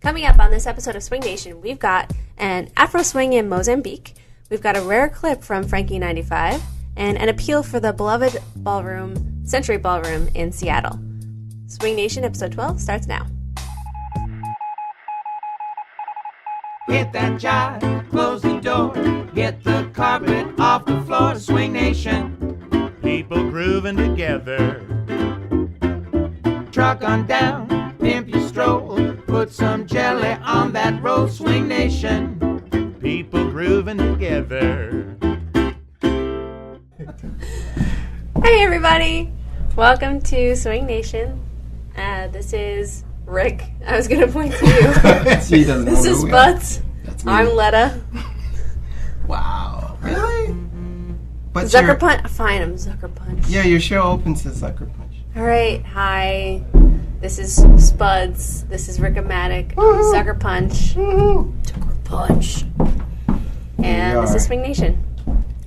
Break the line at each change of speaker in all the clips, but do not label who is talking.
Coming up on this episode of Swing Nation, we've got an Afro Swing in Mozambique, we've got a rare clip from Frankie 95, and an appeal for the beloved ballroom, Century Ballroom in Seattle. Swing Nation episode 12 starts now.
Hit that jive, close the door, get the carpet off the floor. Swing Nation,
people grooving together.
Truck on down, pimp your stroll, put some jelly on that roll. Swing Nation,
people grooving together.
Hey everybody, welcome to Swing Nation. This is Rick. I was going to point to you.
She doesn't know
This
who
is
we are.
Butts.
That's me.
I'm Letta.
Wow. Really? But
Zucker Punch. Fine, I'm Zucker Punch.
Yeah, your show opens to Zucker Punch.
All right, hi. This is Spuds. This is Rick-O-Matic.
Woo-hoo.
Zucker Punch.
Woohoo!
Zucker Punch. And this is Swing Nation.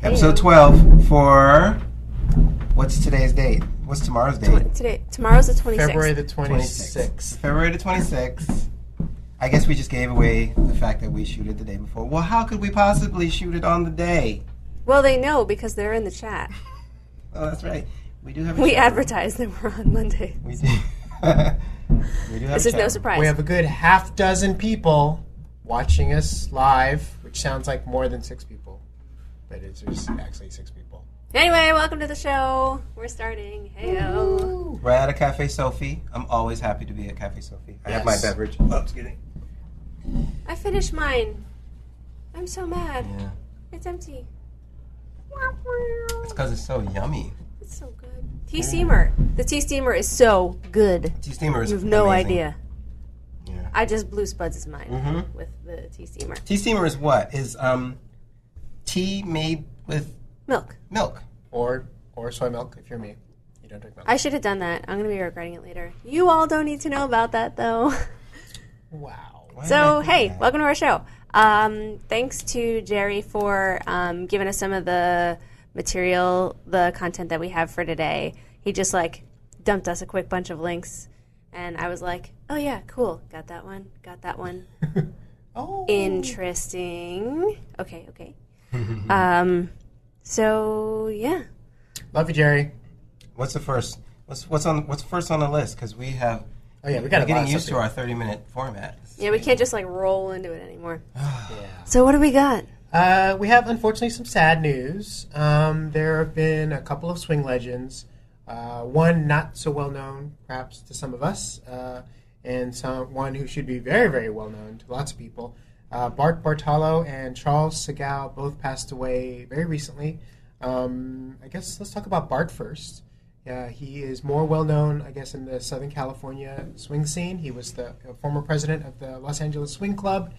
Episode 12 for... What's today's date? What's tomorrow's date?
Tomorrow's the 26th.
February the 26th.
February the 26th. I guess we just gave away the fact that we shoot it the day before. Well, how could we possibly shoot it on the day?
Well, they know because they're in the chat.
Oh, that's right. We do have a
We
chat.
advertise that we're on Monday.
We do. We do have
This
a
is no
chat.
surprise.
We have a good half dozen people watching us live, which sounds like more than 6 people. But it's just actually 6 people.
Anyway, welcome to the show. We're starting. Hey-o.
We're at a Cafe Sophie. I'm always happy to be at Cafe Sophie. I have my
Yes.
beverage. Oh, excuse me.
I finished mine. I'm so mad.
Yeah.
It's empty.
It's because it's so yummy.
It's so good. Tea steamer. The tea steamer is so good.
Tea steamer is
You have no
amazing.
idea.
Yeah.
I just blew Spuds' mind
Mhm.
with the tea steamer.
Tea steamer is what? Is tea made with
Milk.
milk?
Or soy milk if you're me. You don't drink milk.
I should have done that. I'm going to be regretting it later. You all don't need to know about that, though.
Wow.
Why did
So,
I do
hey,
that?
welcome to our show. Thanks to Jerry for giving us some of the material, the content that we have for today. He just, dumped us a quick bunch of links, and I was like, oh, yeah, cool. Got that one.
Oh.
Interesting. Okay. So, yeah.
Love you, Jerry.
What's the first? What's first on the list? Because we have.
Oh, yeah, we got
we're
a
getting
lot of
used to
stuff
our 30-minute format.
Yeah, we can't just, roll into it anymore.
Yeah.
So, what do we got?
We have, unfortunately, some sad news. There have been a couple of swing legends. One not so well known, perhaps, to some of us, and one who should be very, very well known to lots of people. Bart Bartolo and Charles Segal both passed away very recently. I guess let's talk about Bart first. He is more well known, I guess, in the Southern California swing scene. He was the former president of the Los Angeles Swing Club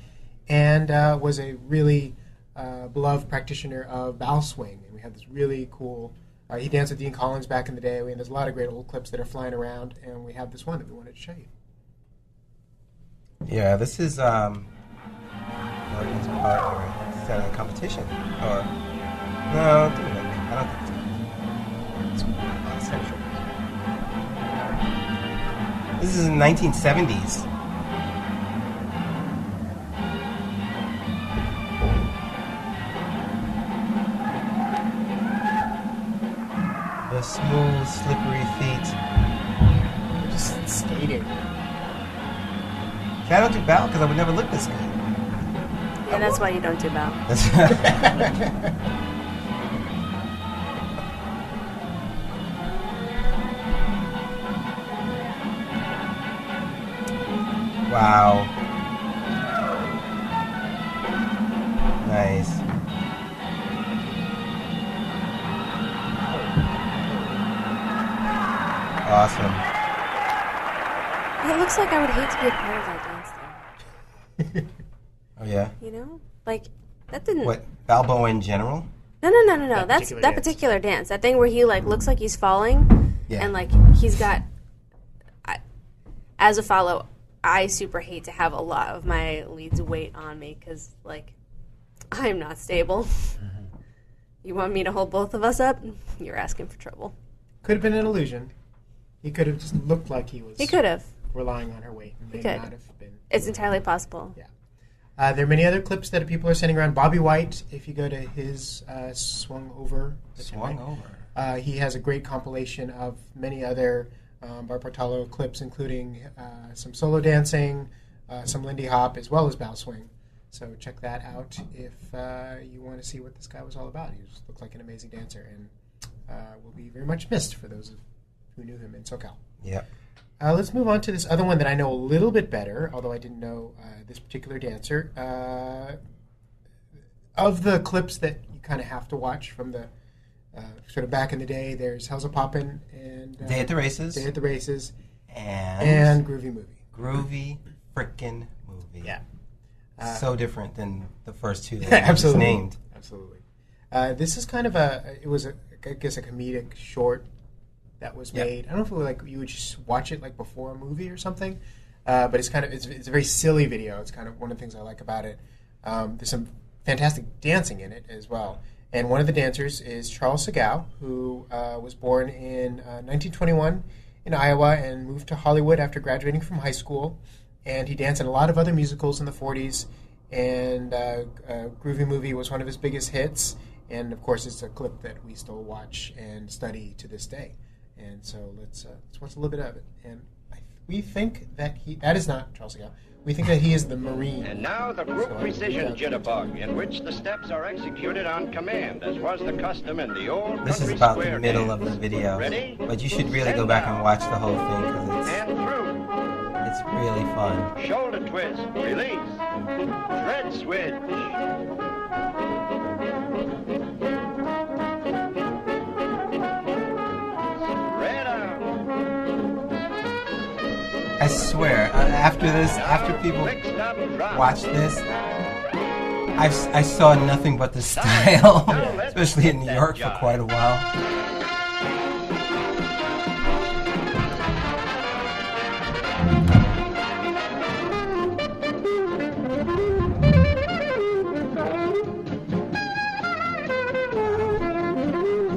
and was a really beloved practitioner of bow swing. And we have this really cool... he danced with Dean Collins back in the day. There's a lot of great old clips that are flying around, and we have this one that we wanted to show you.
Yeah, this is Morgan's part. Is that a competition? Or no? I don't think so. It's Central. This is in the 1970s. The smooth, slippery feet.
Just skating.
See, I don't do bow because I would never look this good.
Yeah, that's why you don't do bow.
Wow. Nice. Awesome.
It looks like I would hate to be a part of that dance, though.
Oh yeah.
You know? That didn't...
What? Balboa in general?
No. That's
particular
that
dance.
particular dance. That thing where he looks like he's falling,
Yeah.
and he's got. As a follow, I super hate to have a lot of my leads weight on me because I'm not stable. You want me to hold both of us up? You're asking for trouble.
Could have been an illusion. He could have just looked like he was.
He could have.
relying on her weight. And may
could.
not have been.
It's entirely possible.
Yeah. There are many other clips that people are sending around. Bobby White, if you go to his Swung Over. He has a great compilation of many other Bar Portalo clips, including some solo dancing, some Lindy Hop, as well as bow swing. So check that out if you want to see what this guy was all about. He looked like an amazing dancer and will be very much missed for those who knew him in SoCal.
Yeah.
Let's move on to this other one that I know a little bit better, although I didn't know this particular dancer. Of the clips that you kind of have to watch from the sort of back in the day, there's Hell's a Poppin' and
Day at the Races.
Day at the Races.
And
Groovy Movie.
Groovy frickin' Movie.
Yeah.
So different than the first two that you just
Absolutely.
named.
Absolutely. This is kind of I guess a comedic short that was made. I don't know if it was like you would just watch it like before a movie or something, but it's a very silly video. It's kind of one of the things I like about it. There's some fantastic dancing in it as well. And one of the dancers is Charles Segal, who was born in 1921 in Iowa and moved to Hollywood after graduating from high school. And he danced in a lot of other musicals in the 40s. And Groovy Movie was one of his biggest hits. And, of course, it's a clip that we still watch and study to this day. And so let's watch a little bit of it. And we think that that is not Charles Segal. We think that he is the Marine.
And now the group precision jitterbug, in which the steps are executed on command, as was the custom in the old
This is
country
about
square
the middle
dance.
of the video.
Ready?
But you should really go back and watch the whole thing because
And through.
it's really fun.
Shoulder twist. Release. Thread switch. Spread out.
I swear, after people
Fixed up drop.
watch this, I saw nothing but the style, especially in New York for quite a while.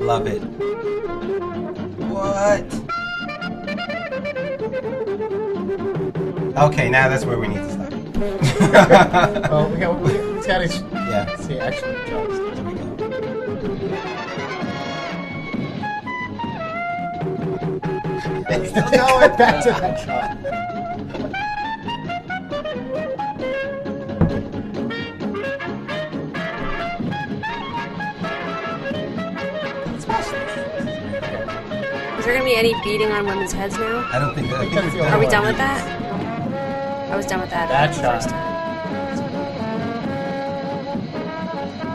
Love it. What? Okay, now that's where we need to stop.
Oh, we got to
Yeah.
see actually Charles.
There we go.
It's still going back to that shot.
Is there going to be any beating on women's heads now?
I don't think that. I think
That's
we've
the
done
Are we
it.
done with that? I was done with that.
That
the
shot.
first time.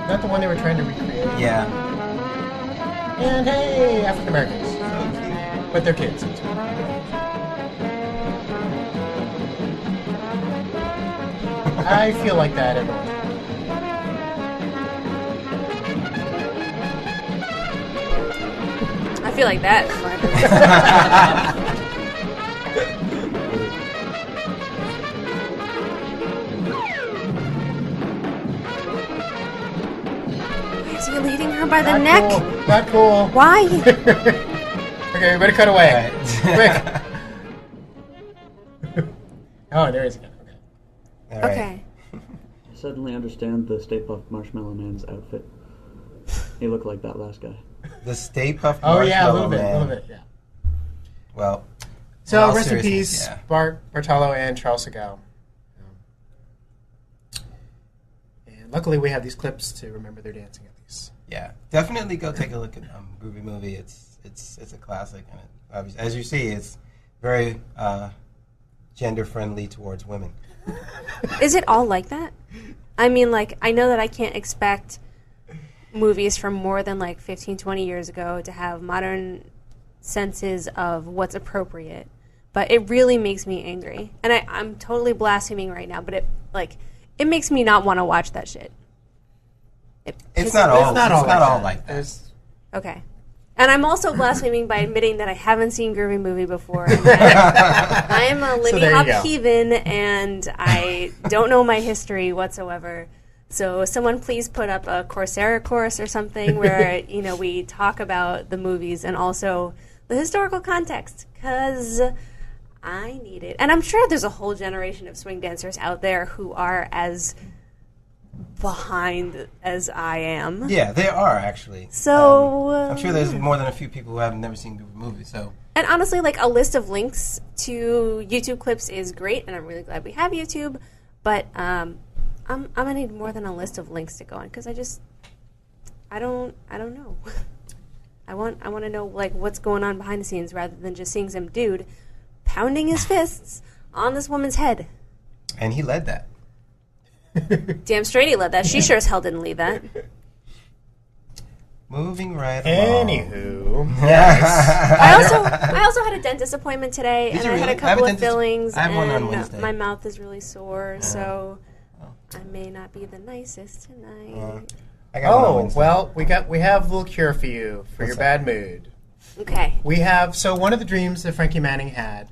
Is that the one they were trying to recreate?
Yeah.
And hey, African Americans. But they're kids. I feel like that every once in a while.
I feel like that. Why is he leading her by the
Not
neck?
Cool. Not cool.
Why?
Okay, we better cut away. Quick. Oh, there he is again. Okay.
All right.
Okay.
I suddenly understand the Stay Puft Marshmallow Man's outfit. He looked like that last guy.
The Stay Puft
Oh yeah, a
Marshmallow Man.
little bit, yeah.
Well,
So
all
rest in
seriousness,
peace,
yeah.
Bart Bartolo and Charles Segal. And luckily, we have these clips to remember their dancing at least.
Yeah, definitely go take a look at Groovy Movie. It's a classic, and as you see, it's very gender friendly towards women.
Is it all like that? I mean, like, I know that I can't expect movies from more than like 15, 20 years ago to have modern senses of what's appropriate, but it really makes me angry. And I'm totally blaspheming right now, but it makes me not want to watch that shit.
It's not all
that.
like that.
There's-
Okay. And I'm also blaspheming by admitting that I haven't seen Groovy Movie before. I am a Lindy
there you
Hop
go.
heathen, and I don't know my history whatsoever. So someone please put up a Coursera course or something where we talk about the movies and also the historical context, because I need it. And I'm sure there's a whole generation of swing dancers out there who are as behind as I am.
Yeah, they are actually.
So
I'm sure there's more than a few people who have never seen the movie. So,
and honestly, like a list of links to YouTube clips is great, and I'm really glad we have YouTube. But I'm gonna need more than a list of links to go on because I don't know. I want to know like what's going on behind the scenes rather than just seeing some dude pounding his fists on this woman's head.
And he led that.
Damn straight he led that. She sure as hell didn't lead that.
Moving right along.
Anywho,
I also had a dentist appointment today, and I had a couple of fillings,
I have one on
and
Wednesday.
my mouth is really sore, so I may not be the nicest tonight.
I got one on
oh
Wednesday.
well, we have a little cure for you for your bad mood.
Okay.
We have one of the dreams that Frankie Manning had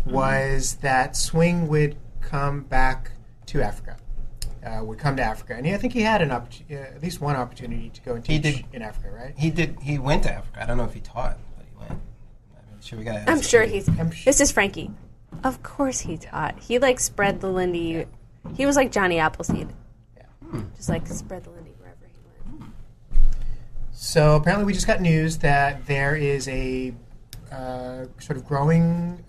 was that swing would come back to Africa. Would come to Africa, and I think he had at least one opportunity to go and teach in Africa, right?
He did. He went to Africa. I don't know if he taught, but he went.
I'm sure he's. This is Frankie. Of course he taught. He like spread the Lindy. He was like Johnny Appleseed.
Yeah.
Just like spread the Lindy wherever he went.
So apparently, we just got news that there is a sort of growing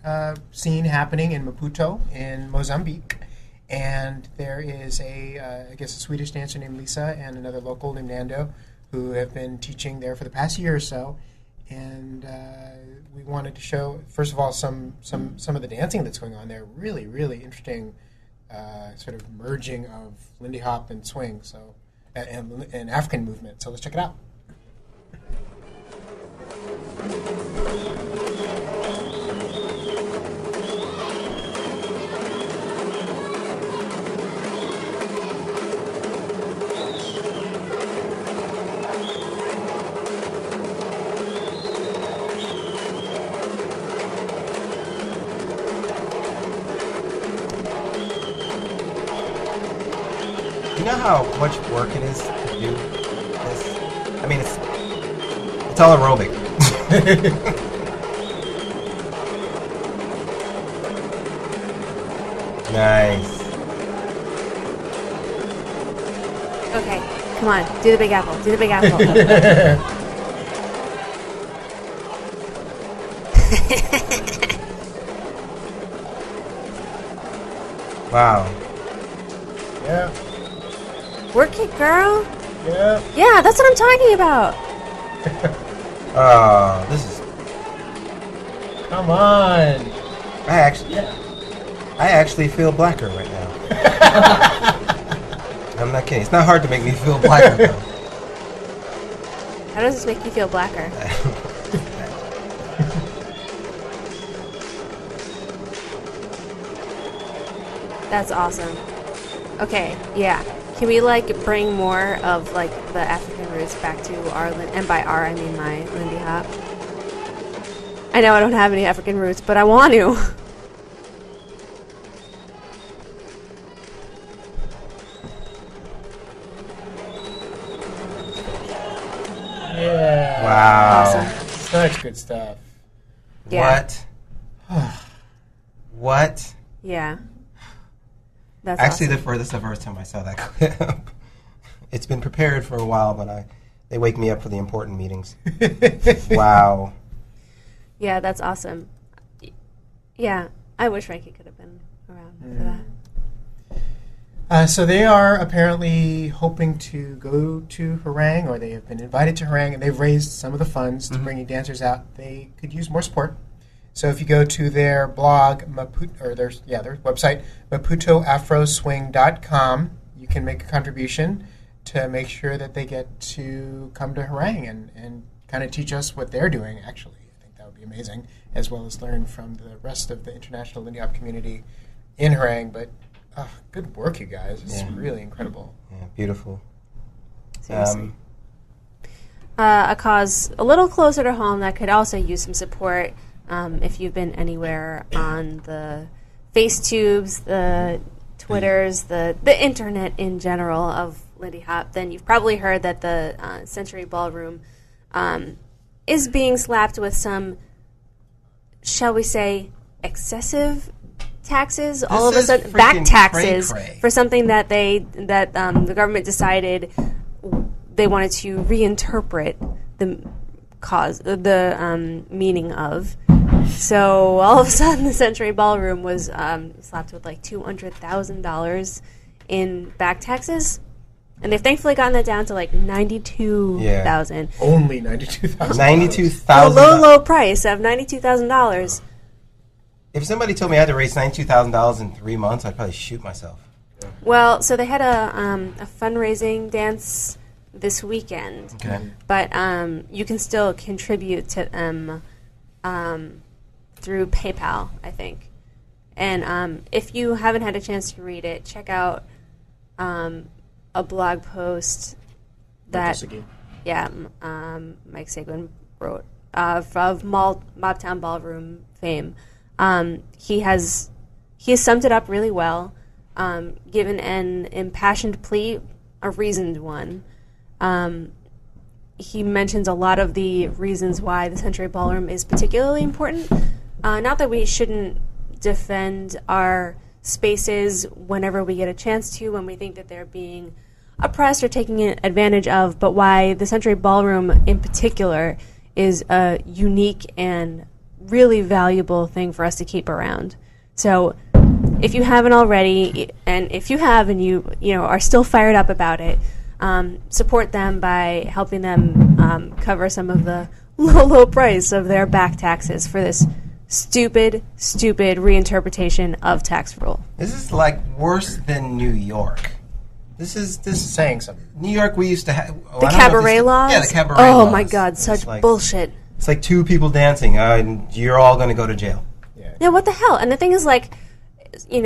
scene happening in Maputo in Mozambique. And there is I guess a Swedish dancer named Lisa and another local named Nando who have been teaching there for the past year or so. And we wanted to show, first of all, some of the dancing that's going on there. Really, really interesting sort of merging of Lindy Hop and swing, so and African movement. So let's check it out.
You know how much work it is to do this? I mean, it's all aerobic. Nice.
Okay, come on, do the Big Apple. Do the Big Apple.
Wow.
Yeah.
Work it, girl.
Yeah.
Yeah, that's what I'm talking about.
Oh, this is.
Come on.
I actually feel blacker right now. I'm not kidding. It's not hard to make me feel blacker, though.
How does this make you feel blacker? That's awesome. Okay, yeah. Can we like bring more of like the African roots back to our and by our I mean my Lindy Hop? I know I don't have any African roots, but I want to.
Yeah.
Wow.
Awesome.
Such good stuff.
Yeah.
What?
Yeah. That's
Actually,
awesome.
this is the first time I saw that clip. It's been prepared for a while, but they wake me up for the important meetings. Wow.
Yeah, that's awesome. Yeah, I wish Frankie could have been around for that.
So they are apparently hoping to go to Harang, or they have been invited to Harang, and they've raised some of the funds to bringing dancers out. They could use more support. So if you go to their blog, their website, maputoafroswing.com, you can make a contribution to make sure that they get to come to Harang and kind of teach us what they're doing, actually. I think that would be amazing, as well as learn from the rest of the international Lindy Hop community in Harang. But good work, you guys. It's really incredible.
Yeah, beautiful.
Seriously. A cause a little closer to home that could also use some support. If you've been anywhere on the FaceTubes, the Twitters, the internet in general of Lindy Hop, then you've probably heard that the Century Ballroom is being slapped with some, shall we say, excessive taxes,
This
all of a
is
sudden back
freaking
taxes
cray-cray.
for something that the government decided they wanted to reinterpret the meaning of. So all of a sudden, the Century Ballroom was slapped with like $200,000 in back taxes, and they've thankfully gotten that down to like $92,000.
Only $92,000.
$92,000.
A low price of $92,000.
If somebody told me I had to raise $92,000 in 3 months, I'd probably shoot myself.
Well, so they had a fundraising dance this weekend,
Okay.
but you can still contribute to them through PayPal, I think. And if you haven't had a chance to read it, check out a blog post that Mike Seguin wrote of Mobtown Ballroom fame. He has summed it up really well, given an impassioned plea, a reasoned one. He mentions a lot of the reasons why the Century Ballroom is particularly important. Not that we shouldn't defend our spaces whenever we get a chance to, when we think that they're being oppressed or taken advantage of, but why the Century Ballroom in particular is a unique and really valuable thing for us to keep around. So if you haven't already, and if you have and you are still fired up about it, support them by helping them cover some of the low price of their back taxes for this stupid reinterpretation of tax rule.
This is like worse than New York. This is
saying something.
New York, we used to have
The cabaret laws?
Yeah, the cabaret laws.
Oh my God, such
like,
bullshit.
It's like two people dancing, and you're all going to go to jail.
Yeah, what the hell? And the thing is, like,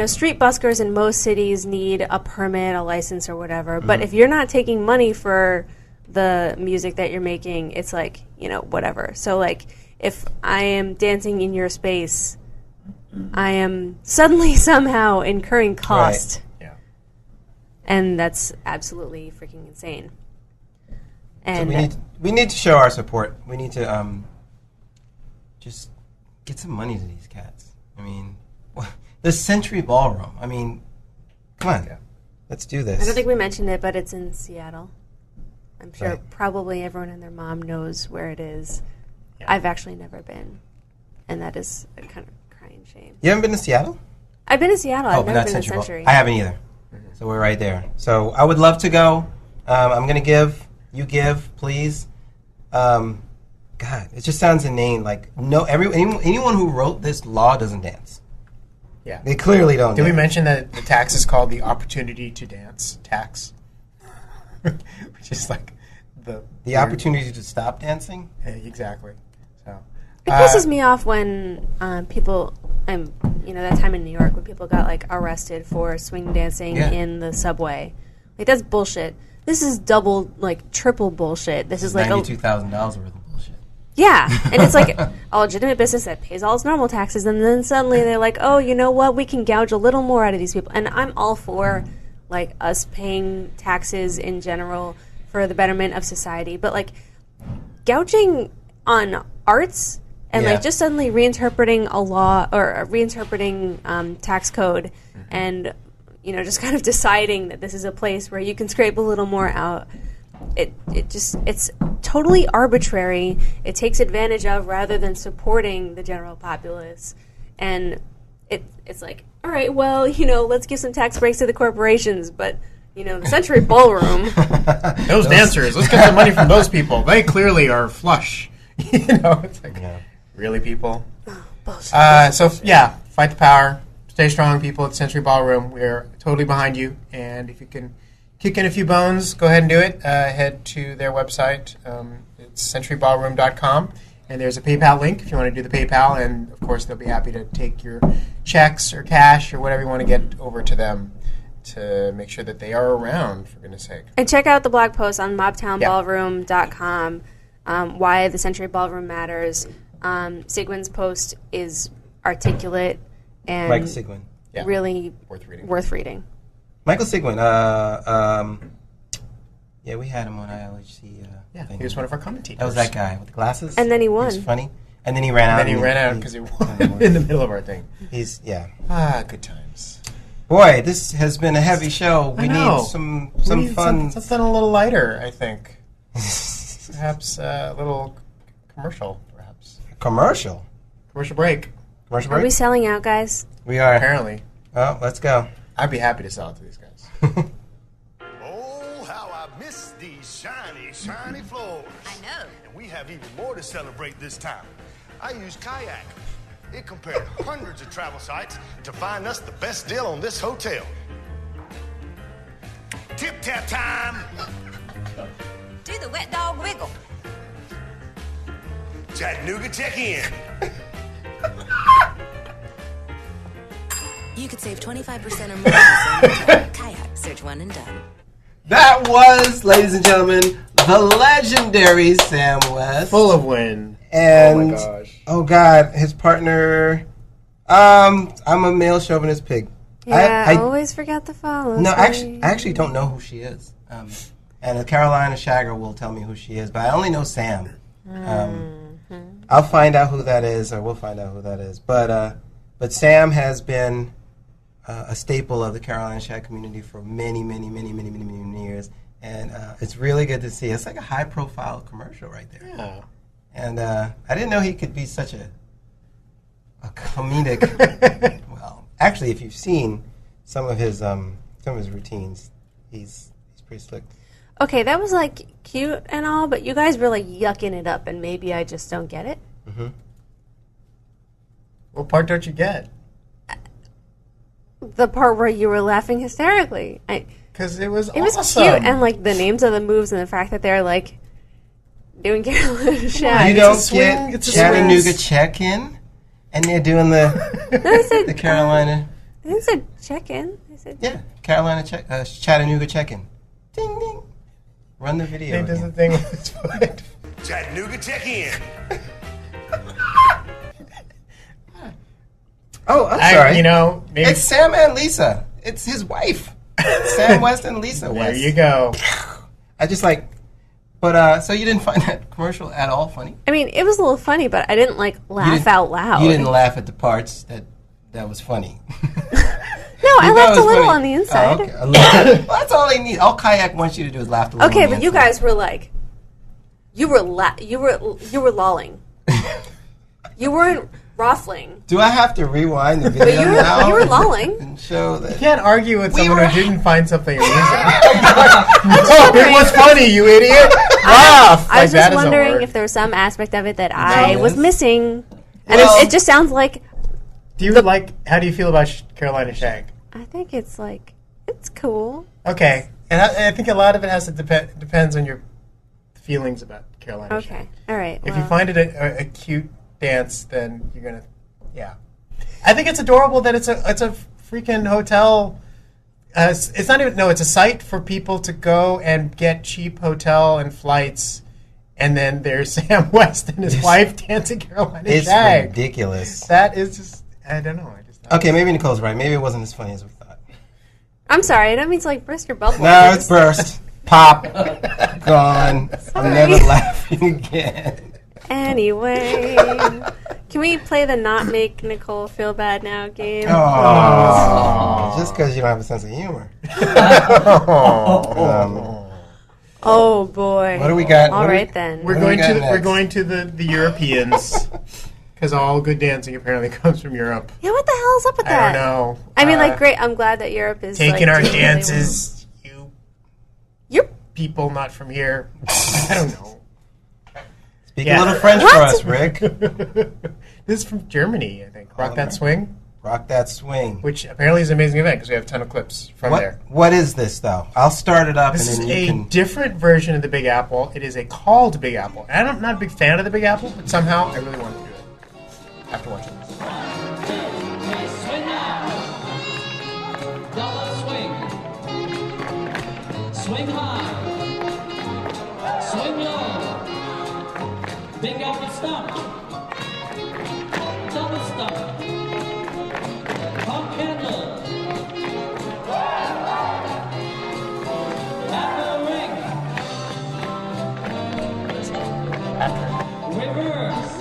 street buskers in most cities need a permit, a license, or whatever. But if you're not taking money for the music that you're making, it's like, whatever. So, like, if I am dancing in your space, I am suddenly somehow incurring cost.
Right. Yeah.
And that's absolutely freaking insane. And
so we need to show our support. We need to just get some money to these cats. I mean, the Century Ballroom. I mean, come on. Let's do this.
I don't think we mentioned it, but it's in Seattle. I'm sure
Right.
probably everyone and their mom knows where it is. Yeah. I've actually never been, and that is a kind of crying shame.
You haven't been to Seattle?
I've been to Seattle. I've
but
never
not
been to
Century
Century.
I haven't either. So we're right there. So I would love to go. I'm going to give. You give, please. God, it just sounds inane. Like, anyone who wrote this law doesn't dance.
Yeah.
They clearly don't.
Did we mention that the tax is called the opportunity to dance tax? Which is like
the opportunity to stop dancing?
Yeah, exactly. So
it pisses me off when people, that time in New York when people got like arrested for swing dancing in the subway. Like, that's bullshit. This is double, like triple bullshit. This is like
$92,000 worth of bullshit.
Yeah, and it's like a legitimate business that pays all its normal taxes, and then suddenly they're like, oh, you know what? We can gouge a little more out of these people. And I'm all for like us paying taxes in general for the betterment of society, but like gouging on arts and like just suddenly reinterpreting a law or reinterpreting tax code and just kind of deciding that this is a place where you can scrape a little more out. It's totally arbitrary. It takes advantage of rather than supporting the general populace. And it's like, all right, well, let's give some tax breaks to the corporations, but the Century Ballroom.
Those dancers, let's get some money from those people. They clearly are flush. It's like, really, people?
Oh, bullshit.
Fight the power. Stay strong, people at Century Ballroom. We're totally behind you. And if you can kick in a few bones, go ahead and do it. Head to their website. It's centuryballroom.com. And there's a PayPal link if you want to do the PayPal. And, of course, they'll be happy to take your checks or cash or whatever you want to get over to them to make sure that they are around, for goodness sake.
And check out the blog post on mobtownballroom.com, why the Century Ballroom matters. Sigwin's post is articulate and
Michael Sigwin.
really worth reading.
Michael Sigwin. We had him on ILHC.
He was one of our commentators.
That was that guy with the glasses.
And then he won.
He was funny. And then he ran out.
And then he ran out because he won in the middle of our thing. Good times.
Boy, this has been a heavy show. We need some fun.
Something a little lighter, I think. Perhaps a little commercial, perhaps.
Commercial
break.
Are we selling out, guys?
We are.
Apparently.
Oh, let's go.
I'd be happy to sell it to these guys.
Oh, how I miss these shiny floors.
I know.
And we have even more to celebrate this time. I use Kayak. It compared hundreds of travel sites to find us the best deal on this hotel. Tip-tap time.
Do the wet dog wiggle.
Chattanooga check-in.
You could save 25% or more on the same hotel. Kayak. Search one and done.
That was, ladies and gentlemen, the legendary Sam West.
Full of wind.
And,
oh my gosh.
Oh God, his partner, I'm a male chauvinist pig.
Yeah, I always forget to follow.
No, I actually don't know who she is. And Carolina Shagger will tell me who she is, but I only know Sam. I'll find out who that is, or we'll find out who that is. But Sam has been a staple of the Carolina Shag community for many years, and it's really good to see. It's like a high-profile commercial right there.
Yeah.
And I didn't know he could be such a comedic. Well, actually, if you've seen some of his routines, he's pretty slick.
Okay, that was like cute and all, but you guys were like yucking it up, and maybe I just don't get it.
Mm-hmm.
What part don't you get?
The part where you were laughing hysterically.
Because it was
awesome. Cute, and like the names of the moves and the fact that they're like doing Carolina Shag.
You don't get Chattanooga check-in, and they're doing the Carolina.
They said check-in.
Carolina Chattanooga check-in. Ding ding. Run the video.
He does the thing with his foot.
Chattanooga check-in.
Oh, I'm sorry.
Maybe
it's Sam and Lisa. It's his wife. Sam West and Lisa West.
There you go.
I just but so you didn't find that commercial at all funny?
I mean, it was a little funny, but I didn't like laugh out loud.
You didn't laugh at the parts that was funny.
No, I laughed a little on the inside.
Oh, okay. Well, that's all they need. All Kayak wants you to do is laugh a little.
Okay, but you guys were like, you were lolling. You weren't ruffling.
Do I have to rewind the video now?
You were lolling.
And show that
you can't argue with someone who didn't find something amusing.
It
was funny, you idiot. Laugh.
I was just wondering if there was some aspect of it that I was missing, and it just sounds like.
How do you feel about Carolina Shag?
I think it's cool.
Okay, and I think a lot of it has to depends on your feelings about Carolina Shag.
Okay, all right.
If you find it a cute dance, then you're gonna, I think it's adorable that it's a freaking hotel. It's not even it's a site for people to go and get cheap hotel and flights, and then there's Sam West and his wife dancing Carolina Shag.
It's ridiculous.
That is just. I don't know.
Okay, maybe Nicole's right. Maybe it wasn't as funny as we thought.
I'm sorry. I don't mean to burst your bubble.
No, it's burst. Pop. Gone. I'm never laughing again.
Anyway, can we play the not make Nicole feel bad now game?
Oh, just because you don't have a sense of humor.
Oh boy.
What do we got?
All right then.
We're going to the Europeans. Because all good dancing apparently comes from Europe.
Yeah, what the hell is up with that?
I don't know.
I mean, great. I'm glad that Europe is
taking our
doing
dances.
You
people not from here. I don't know.
Speak a little French for us, Rick.
This is from Germany, I think. Rock That Swing.
Rock That Swing.
Which apparently is an amazing event because we have a ton of clips from there.
What is this, though? I'll start it up.
This
and
is
then
a different version of the Big Apple. It is a call to Big Apple. And I'm not a big fan of the Big Apple, but somehow I really want to do it. After watching this.
Swing now. Double swing. Swing high. Swing low. Big apple stomp. Double stomp. Pump handle. Apple ring. Reverse.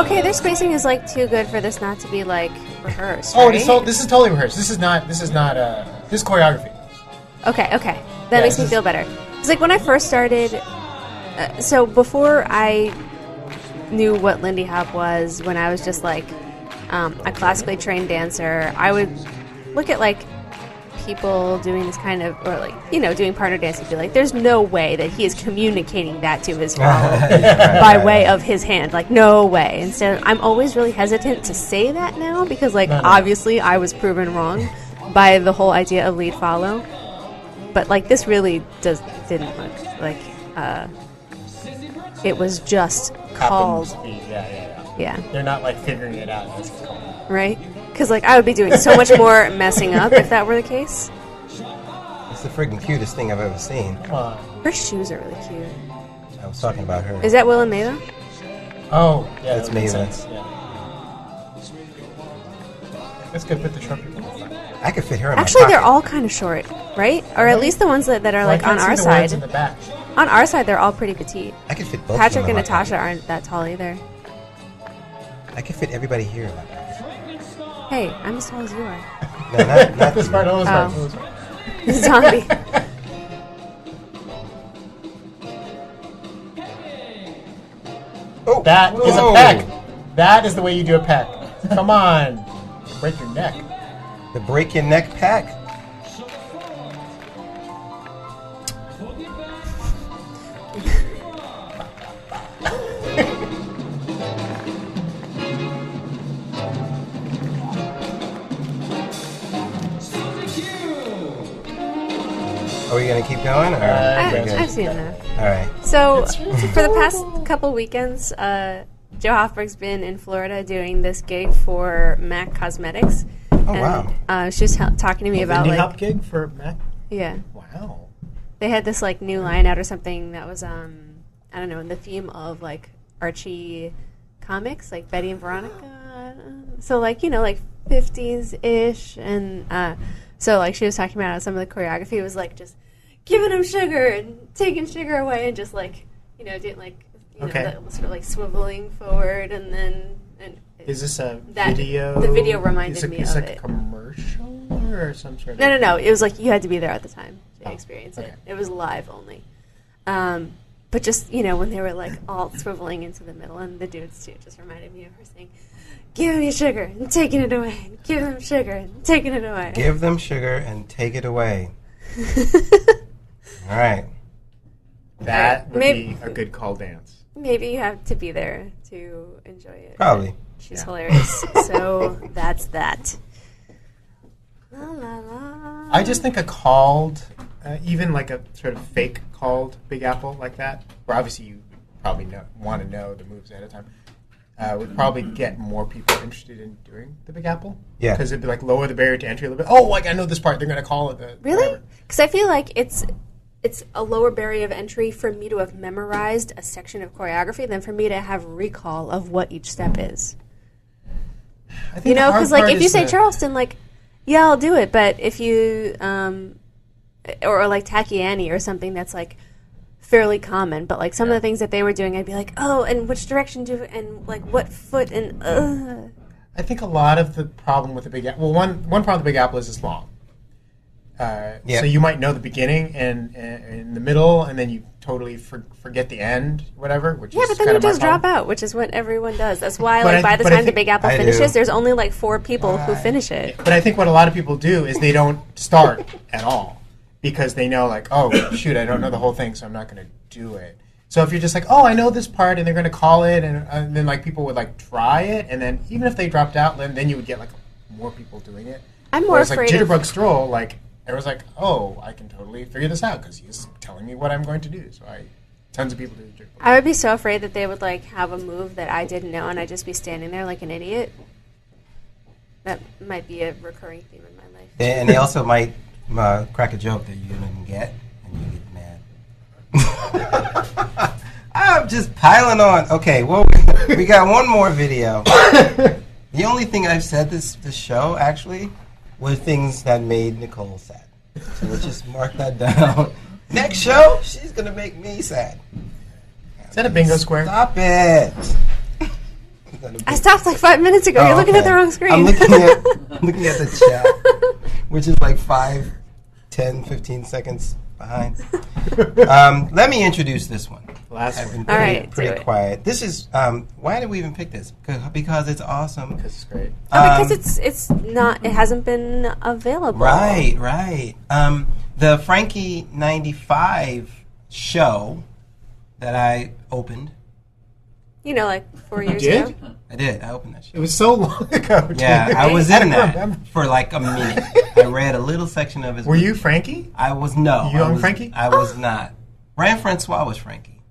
Okay, their spacing is like too good for this not to be like rehearsed.
Oh,
right?
this is totally rehearsed. This is choreography.
Okay. That makes me feel better. It's like when I first started. So before I knew what Lindy Hop was, when I was just like a classically trained dancer, I would look at like people doing this kind of, or like, you know, doing partner dance and be like, there's no way that he is communicating that to his follow by way of his hand. Like, no way. Instead, I'm always really hesitant to say that now because, like, obviously I was proven wrong by the whole idea of lead follow. But, like, this really didn't look like it was just called. Yeah.
They're not, like, figuring it out as it's called.
Right? Because, like, I would be doing so much more messing up if that were the case.
It's the friggin' cutest thing I've ever seen.
Come on.
Her shoes are really cute.
I was talking about her.
Is that Will and Maeva?
Oh, yeah.
That's
that makes
Maeva.
sense, yeah. That's good. Put the short people in.
I could fit her in
Actually,
my
they're
pocket.
all kind of short, right? Or at least the ones that are, like, on our side.
In the back.
On our side, they're all pretty petite.
I could fit both
Patrick
of them
and
in my
Natasha
pocket.
aren't that tall either.
I could fit everybody here in my pocket.
Hey, I'm as tall as you are.
No, not
This
you.
part, all this part,
Oh.
all this part.
Zombie.
Oh,
That is a
whoa.
peck. That is the way you do a peck. Come on. Break your neck.
The break your neck pack. Are we gonna keep going? Or
I've seen enough.
All right.
So, for the past couple weekends, Joe Hoffberg's been in Florida doing this gig for MAC Cosmetics.
Oh, wow.
She was talking to me about,
Lindy
like...
Hop gig for Mac?
Yeah.
Wow.
They had this, like, new line out or something that was, I don't know, in the theme of, like, Archie comics, like Betty and Veronica. So, like, you know, like 50s-ish. And so, like, she was talking about how some of the choreography was, like, just giving him sugar and taking sugar away and just, like, you know, doing, like, you know, that sort of, like, swiveling forward and then...
Is this a
that,
video?
The video reminded me
it's
of
like
it.
a commercial or some sort of...
No. It was like you had to be there at the time to experience
okay.
it. It was live only. But just, you know, when they were like all swiveling into the middle, and the dudes too, just reminded me of her saying, "Give me sugar and taking it away. Give them sugar and taking it away."
Give them sugar and take it away. All right.
That would be a good call dance.
Maybe you have to be there to enjoy it.
Probably.
She's hilarious. So that's that. La, la, la.
I just think a called, even like a sort of fake called Big Apple like that, where obviously you probably want to know the moves ahead of time, would probably get more people interested in doing the Big Apple.
Yeah.
Because it'd be like lower the barrier to entry a little bit. Oh, like I know this part. They're going to call it the...
Really? Because I feel like it's a lower barrier of entry for me to have memorized a section of choreography than for me to have recall of what each step is.
I think
You know,
the hard
because like
part
if you
is
say
the-
Charleston, like, yeah, I'll do it. But if you, or like Tacky Annie or something that's like fairly common, but like some of the things that they were doing, I'd be like, oh, and which direction do, and like what foot, and
I think a lot of the problem with the Big Apple... Well, one problem with the Big Apple is it's long. So you might know the beginning and the middle, and then you totally forget the end, whatever. Which
yeah,
is
but then
kind
you
of my
just
problem.
drop out, which is what everyone does. That's why,
But
like, by the
but I
time the
think-
Big Apple
I
finishes,
do.
there's only like 4 people who finish it.
But I think what a lot of people do is they don't start at all because they know, like, oh, shoot, I don't know the whole thing, so I'm not going to do it. So if you're just like, oh, I know this part, and they're going to call it, and then like people would like try it, and then even if they dropped out, then you would get like more people doing it.
I'm more
Whereas
afraid
like
of...
Jitterbug Stroll, like it was like, oh, I can totally figure this out because he's telling me what I'm going to do. So tons of people do Jitterbug.
I would be so afraid that they would like have a move that I didn't know, and I'd just be standing there like an idiot. That might be a recurring theme in my life.
And they also might crack a joke that you didn't get, and you get mad. I'm just piling on. Okay, well, we got one more video. The only thing I've said this show, actually, were things that made Nicole sad. So we'll just mark that down. Next show, she's going to make me sad.
Is that a bingo square?
Stop it.
I stopped like 5 minutes ago. You're looking at the wrong screen.
I'm looking at the chat, which is like 5, 10, 15 seconds behind. Let me introduce this one.
Last one.
All right,
Pretty quiet. This is why did we even pick this? Because it's awesome.
Because it's great.
Because it's not. It hasn't been available.
Right. The Frankie 95 show that I opened.
Like 4 years
did?
ago.
I did. I opened that show.
It was so long ago. Dude.
Yeah, I was in that
remember.
for like a minute. I read a little section of his.
Were you Frankie?
I was no.
You young Frankie?
I was not. Ryan Francois was Frankie.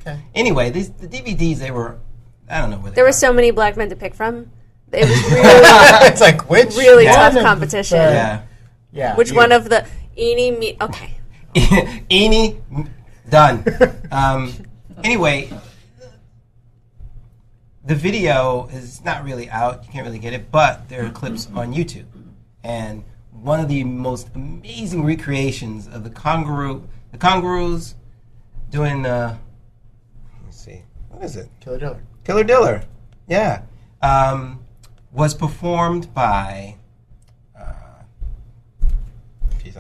Okay.
Anyway, the DVDs, they were, I don't know where they
There
were
were so many black men to pick from. It was really,
It's like which
really
one
tough
of
competition.
Yeah.
Which one of the eeny me? Okay.
Eeny, done. Anyway, the video is not really out. You can't really get it, but there are clips on YouTube. And one of the most amazing recreations of the Congaroos doing, let's see, what is it? Killer Diller. Yeah. Was performed by...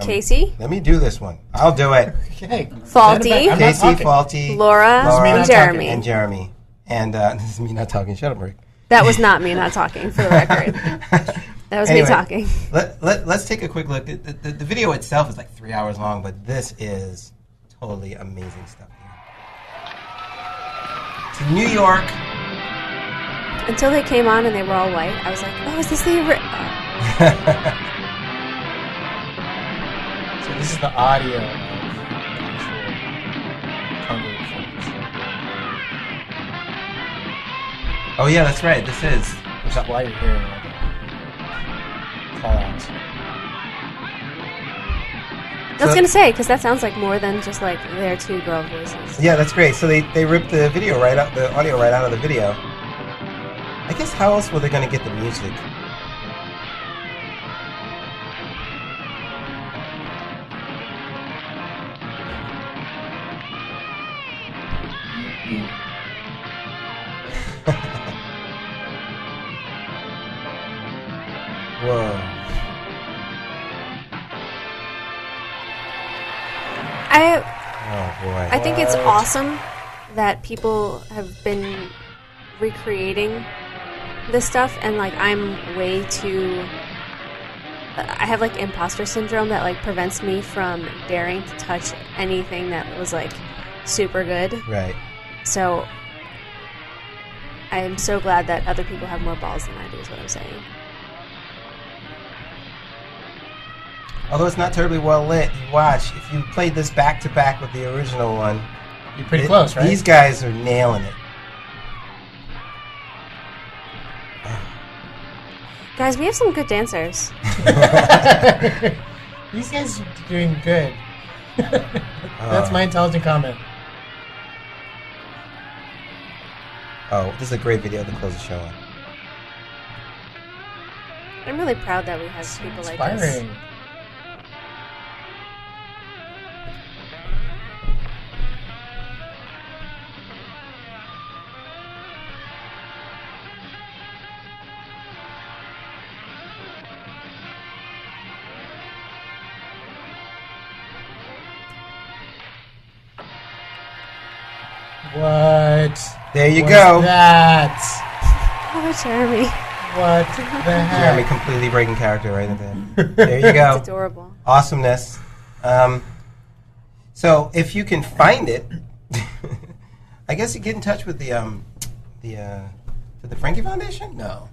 Casey?
Let me do this one. I'll do it.
Okay.
Faulty.
Casey, Faulty.
Laura, and Jeremy.
And Jeremy. And this is me not talking. Shut up, Rick.
That was not me not talking, for the record. That was me talking.
Let's take a quick look. The video itself is like 3 hours long, but this is totally amazing stuff. To New York.
Until they came on and they were all white, I was like, oh, is this the...
So this is the audio of Congaroos.
Oh yeah, that's right. This is.
Which is why you're hearing call outs.
I was going to say, because that sounds like more than just like their two girl voices.
Yeah, that's great. So they ripped the video right out, the audio right out of the video. I guess how else were they going to get the music? Whoa.
I think it's awesome that people have been recreating this stuff, and like I'm way too... I have like imposter syndrome that like prevents me from daring to touch anything that was like super good.
Right.
So I am so glad that other people have more balls than I do, is what I'm saying.
Although it's not terribly well lit, you watch, if you played this back to back with the original one,
you're pretty close, right?
These guys are nailing it.
Guys, we have some good dancers.
These guys are doing good. That's my intelligent comment.
Oh, this is a great video to close the show on.
I'm really proud that we have people like this.
Inspiring. What?
There you
was
go.
That.
Oh, Jeremy.
What the heck?
Jeremy completely breaking character right in there. There you go.
It's adorable.
Awesomeness. So if you can find it, I guess you get in touch with the Frankie Foundation? No.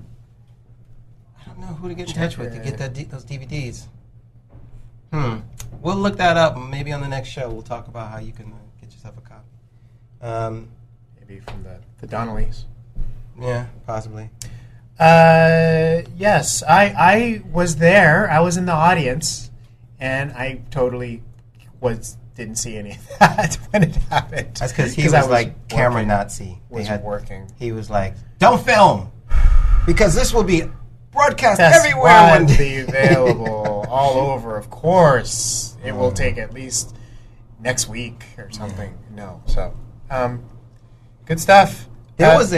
I don't know who to get in touch with to get those DVDs. We'll look that up. Maybe on the next show we'll talk about how you can get yourself a copy.
Maybe from the Donnellys.
Yeah, possibly.
Yes, I was there. I was in the audience, and I totally didn't see any of that when it happened.
That's because he was like camera Nazi.
Working.
He was like, "Don't film, because this will be broadcast
That's
everywhere one
to
day."
be available all over. Of course, it will take at least next week or something. No, so good stuff.
There was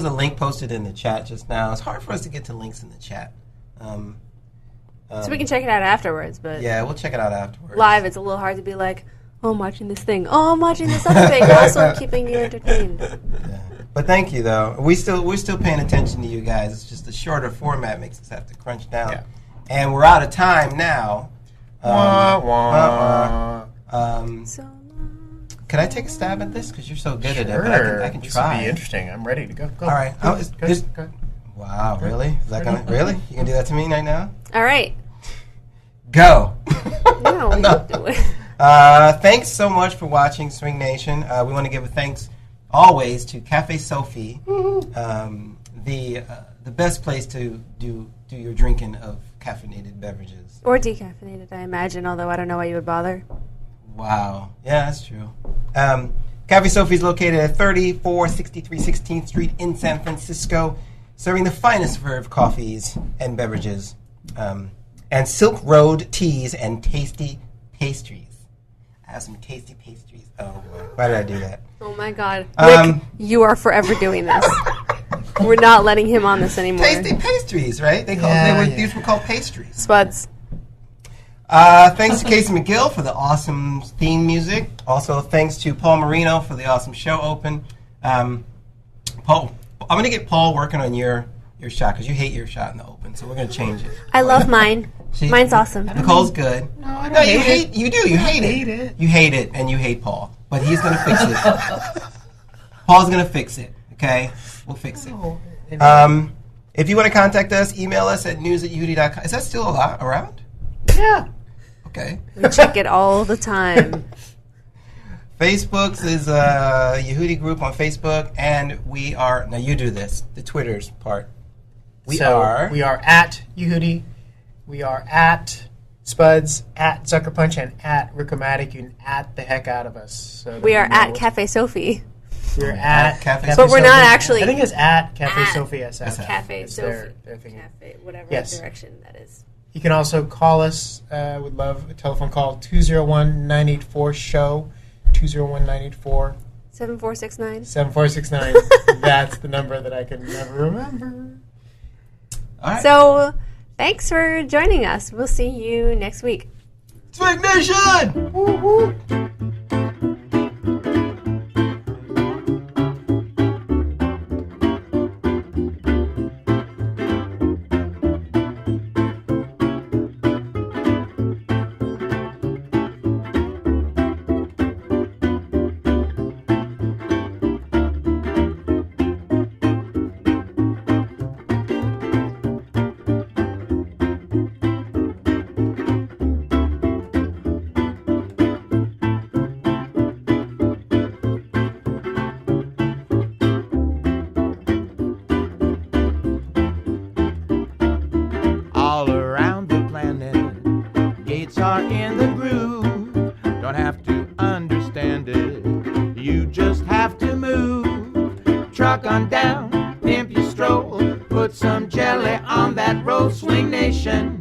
a link posted in the chat just now. It's hard for us to get to links in the chat.
So we can check it out afterwards, but
yeah, we'll check it out afterwards.
Live, it's a little hard to be like, oh, I'm watching this thing. Oh, I'm watching this other thing. Also keeping you entertained.
Yeah. But thank you, though. We're still paying attention to you guys. It's just the shorter format makes us have to crunch down. Yeah. And we're out of time now. Can I take a stab at this? Because you're so good at it. But I can try.
This will be interesting. I'm ready to go.
All right. Go. Wow, really? Is that gonna really? You can do that to me right now?
All right.
Go.
No, don't do it.
Thanks so much for watching Swing Nation. We want to give a thanks always to Cafe Sophie, the best place to do your drinking of caffeinated beverages.
Or decaffeinated, I imagine, although I don't know why you would bother.
Wow. Yeah, that's true. Cafe Sophie is located at 3463 16th Street in San Francisco, serving the finest verve coffees and beverages, and Silk Road teas and tasty pastries. I have some tasty pastries. Oh, boy. Why did I do that?
Oh, my God. Rick, you are forever doing this. We're not letting him on this anymore.
Tasty pastries, right? These were called pastries.
Spuds.
Thanks to Casey McGill for the awesome theme music. Also, thanks to Paul Marino for the awesome show open. Paul, I'm going to get Paul working on your shot because you hate your shot in the open, so we're going to change it.
I love mine. Mine's awesome.
Nicole's good. No, you hate it. You do. You hate it. You hate it, and you hate Paul. But he's going to fix it. Paul's going to fix it, okay? We'll fix it. If you want to contact us, email us at news@yehoodi.com. Is that still around?
Yeah.
Okay.
We check it all the time.
Facebook's is a Yehoodi group on Facebook, and we are, now you do this, the Twitter's part. We are
at Yehoodi, we are at Spuds, at Zucker Punch, and at Rickomatic. You can at the heck out of us. So
we are at Cafe Sophie.
We're at
Cafe
Sophie. But we're not actually.
I think it's at Cafe Sophie SF.
Cafe Sophie.
Their thing.
Cafe, whatever direction that is.
You can also call us. Would love a telephone call, 201-984-SHOW, 201-984.
7469.
7469. That's the number that I can never remember.
All right.
So, thanks for joining us. We'll see you next week.
SwingNation! Woo woo!
All around the planet, gates are in the groove. Don't have to understand it, you just have to move. Truck on down, pimp your stroll, put some jelly on that road, Swing Nation.